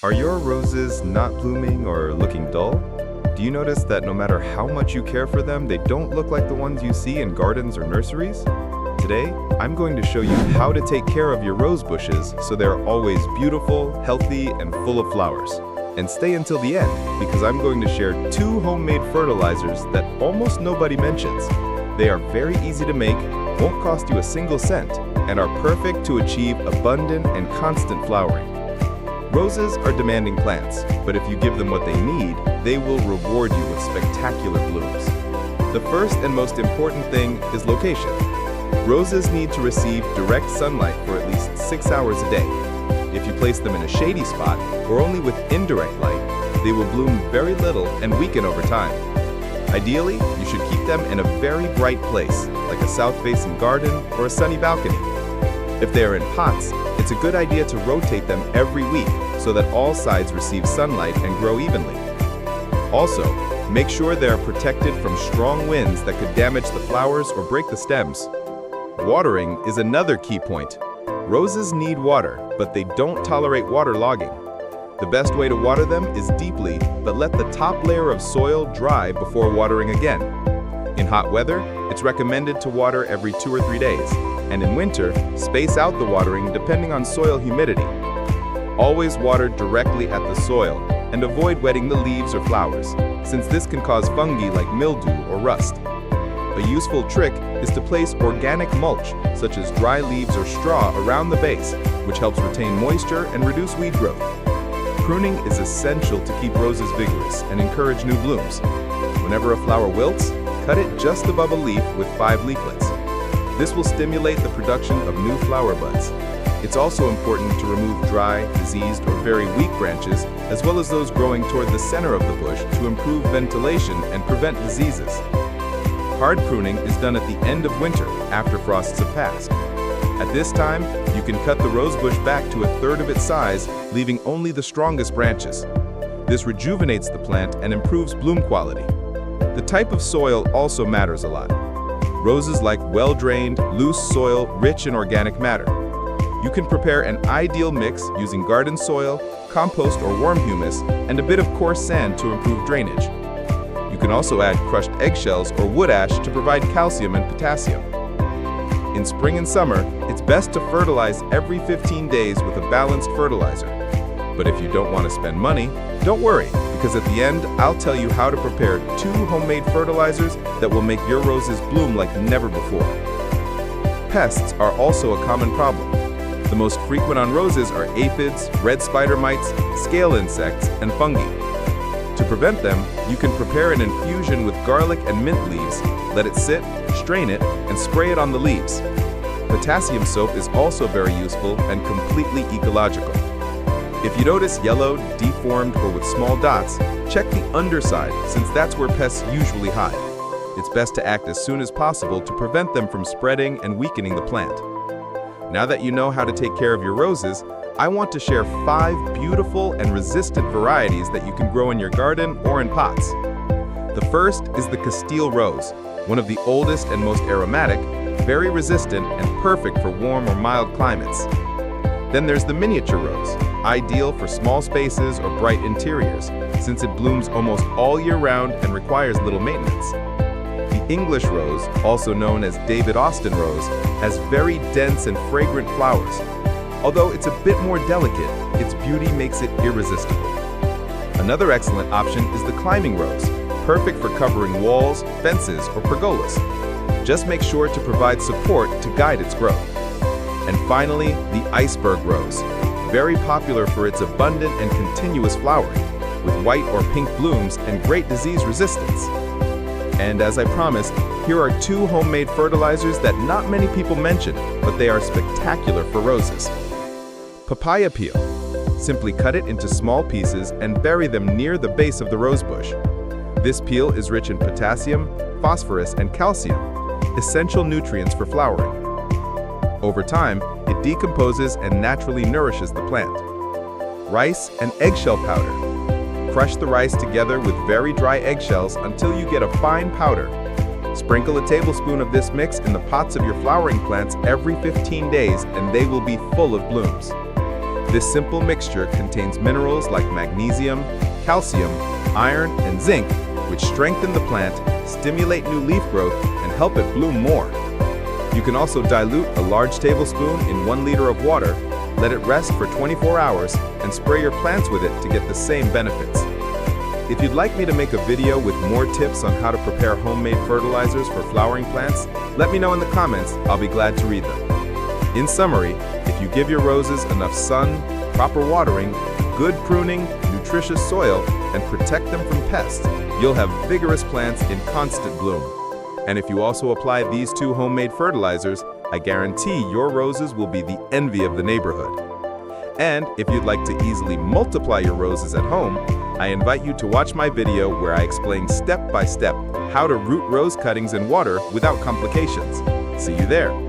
Are your roses not blooming or looking dull? Do you notice that no matter how much you care for them, they don't look like the ones you see in gardens or nurseries? Today, I'm going to show you how to take care of your rose bushes so they're always beautiful, healthy, and full of flowers. And stay until the end, because I'm going to share 2 homemade fertilizers that almost nobody mentions. They are very easy to make, won't cost you a single cent, and are perfect to achieve abundant and constant flowering. Roses are demanding plants, but if you give them what they need, they will reward you with spectacular blooms. The first and most important thing is location. Roses need to receive direct sunlight for at least 6 hours a day. If you place them in a shady spot, or only with indirect light, they will bloom very little and weaken over time. Ideally, you should keep them in a very bright place, like a south-facing garden or a sunny balcony. If they are in pots, it's a good idea to rotate them every week so that all sides receive sunlight and grow evenly. Also, make sure they are protected from strong winds that could damage the flowers or break the stems. Watering is another key point. Roses need water, but they don't tolerate waterlogging. The best way to water them is deeply, but let the top layer of soil dry before watering again. In hot weather, it's recommended to water every 2 or 3 days, and in winter, space out the watering depending on soil humidity. Always water directly at the soil, and avoid wetting the leaves or flowers, since this can cause fungi like mildew or rust. A useful trick is to place organic mulch, such as dry leaves or straw, around the base, which helps retain moisture and reduce weed growth. Pruning is essential to keep roses vigorous and encourage new blooms. Whenever a flower wilts, cut it just above a leaf with 5 leaflets. This will stimulate the production of new flower buds. It's also important to remove dry, diseased, or very weak branches, as well as those growing toward the center of the bush to improve ventilation and prevent diseases. Hard pruning is done at the end of winter, after frosts have passed. At this time, you can cut the rose bush back to 1/3 of its size, leaving only the strongest branches. This rejuvenates the plant and improves bloom quality. The type of soil also matters a lot. Roses like well-drained, loose soil rich in organic matter. You can prepare an ideal mix using garden soil, compost or warm humus, and a bit of coarse sand to improve drainage. You can also add crushed eggshells or wood ash to provide calcium and potassium. In spring and summer, it's best to fertilize every 15 days with a balanced fertilizer. But if you don't want to spend money, don't worry, because at the end, I'll tell you how to prepare 2 homemade fertilizers that will make your roses bloom like never before. Pests are also a common problem. The most frequent on roses are aphids, red spider mites, scale insects, and fungi. To prevent them, you can prepare an infusion with garlic and mint leaves, let it sit, strain it, and spray it on the leaves. Potassium soap is also very useful and completely ecological. If you notice yellow, deformed, or with small dots, check the underside, since that's where pests usually hide. It's best to act as soon as possible to prevent them from spreading and weakening the plant. Now that you know how to take care of your roses, I want to share 5 beautiful and resistant varieties that you can grow in your garden or in pots. The first is the Castile rose, one of the oldest and most aromatic, very resistant and perfect for warm or mild climates. Then there's the miniature rose, ideal for small spaces or bright interiors, since it blooms almost all year round and requires little maintenance. The English rose, also known as David Austin rose, has very dense and fragrant flowers. Although it's a bit more delicate, its beauty makes it irresistible. Another excellent option is the climbing rose, perfect for covering walls, fences, or pergolas. Just make sure to provide support to guide its growth. And finally, the iceberg rose, very popular for its abundant and continuous flowering, with white or pink blooms and great disease resistance. And as I promised, here are 2 homemade fertilizers that not many people mention, but they are spectacular for roses. Papaya peel. Simply cut it into small pieces and bury them near the base of the rose bush. This peel is rich in potassium, phosphorus, and calcium, essential nutrients for flowering. Over time, it decomposes and naturally nourishes the plant. Rice and eggshell powder. Crush the rice together with very dry eggshells until you get a fine powder. Sprinkle a tablespoon of this mix in the pots of your flowering plants every 15 days and they will be full of blooms. This simple mixture contains minerals like magnesium, calcium, iron, and zinc, which strengthen the plant, stimulate new leaf growth, and help it bloom more. You can also dilute a large tablespoon in 1 liter of water, let it rest for 24 hours, and spray your plants with it to get the same benefits. If you'd like me to make a video with more tips on how to prepare homemade fertilizers for flowering plants, let me know in the comments. I'll be glad to read them. In summary, if you give your roses enough sun, proper watering, good pruning, nutritious soil, and protect them from pests, you'll have vigorous plants in constant bloom. And if you also apply these 2 homemade fertilizers, I guarantee your roses will be the envy of the neighborhood. And if you'd like to easily multiply your roses at home, I invite you to watch my video where I explain step by step how to root rose cuttings in water without complications. See you there.